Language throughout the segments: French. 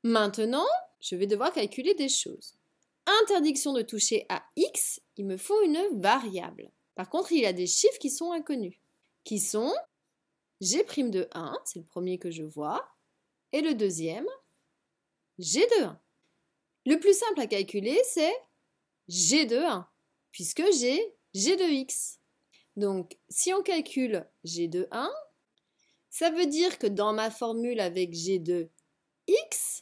Maintenant, je vais devoir calculer des choses. Interdiction de toucher à x, il me faut une variable. Par contre, il y a des chiffres qui sont inconnus, qui sont g' de 1, c'est le premier que je vois, et le deuxième, g de 1. Le plus simple à calculer, c'est g de 1, puisque j'ai g de x. Donc, si on calcule g de 1, ça veut dire que dans ma formule avec g de x,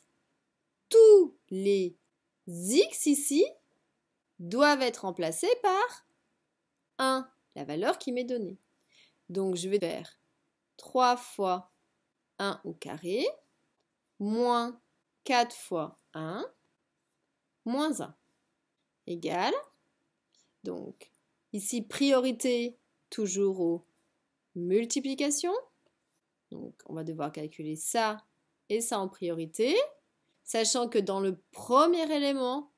tous les x ici doivent être remplacés par 1, la valeur qui m'est donnée. Donc, je vais faire 3 fois 1 au carré, moins 4 fois 1, moins 1, égale, donc, ici, priorité toujours aux multiplications. Donc, on va devoir calculer ça et ça en priorité, sachant que dans le premier élément,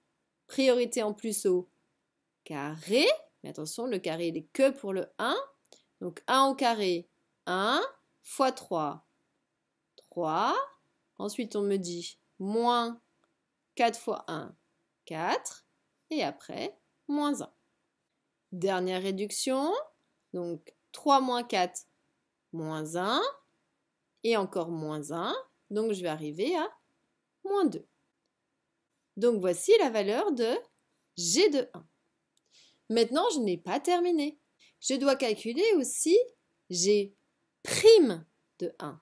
priorité en plus au carré, mais attention, le carré il est que pour le 1, donc 1 au carré, 1, fois 3, 3, ensuite on me dit moins 4 fois 1, 4, et après, moins 1. Dernière réduction, donc 3 moins 4, moins 1, et encore moins 1, donc je vais arriver à moins 2. Donc voici la valeur de g de 1. Maintenant, je n'ai pas terminé. Je dois calculer aussi g' de 1.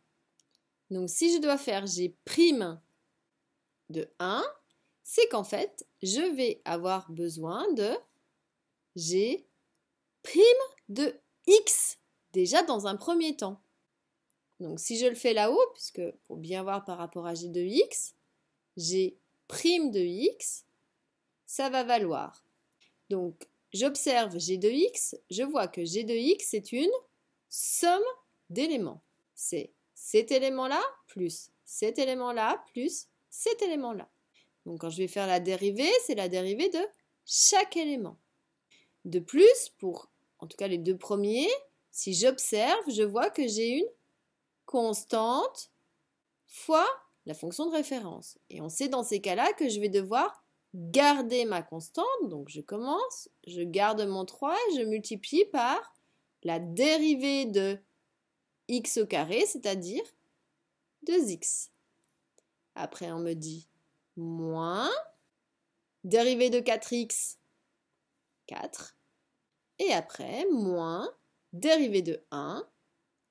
Donc si je dois faire g' de 1, c'est qu'en fait, je vais avoir besoin de g' de x, déjà dans un premier temps. Donc si je le fais là-haut, puisque pour bien voir par rapport à g de x, g' de x, ça va valoir. Donc j'observe g de x, je vois que g de x est une somme d'éléments. C'est cet élément-là plus cet élément-là plus cet élément-là. Donc quand je vais faire la dérivée, c'est la dérivée de chaque élément. De plus, pour en tout cas les deux premiers, si j'observe, je vois que j'ai une constante fois la fonction de référence. Et on sait dans ces cas-là que je vais devoir garder ma constante. Donc je commence, je garde mon 3 et je multiplie par la dérivée de x au carré, c'est-à-dire 2x. Après, on me dit moins, dérivée de 4x, 4. Et après, moins, dérivée de 1,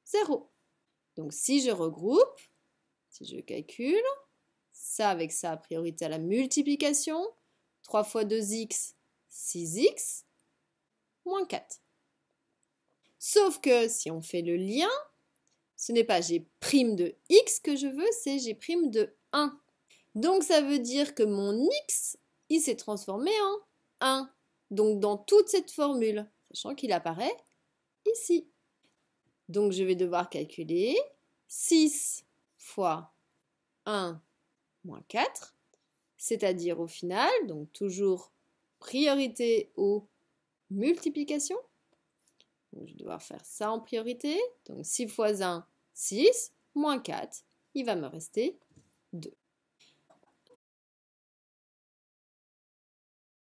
0. Donc si je regroupe, si je calcule, ça avec ça, priorité à la multiplication, 3 fois 2x, 6x, moins 4. Sauf que si on fait le lien, ce n'est pas g' de x que je veux, c'est g' de 1. Donc ça veut dire que mon x, il s'est transformé en 1. Donc dans toute cette formule, sachant qu'il apparaît ici. Donc je vais devoir calculer 6 fois 1 moins 4, c'est-à-dire au final, donc toujours priorité aux multiplications. Donc je vais devoir faire ça en priorité. Donc 6 fois 1, 6, moins 4, il va me rester 2.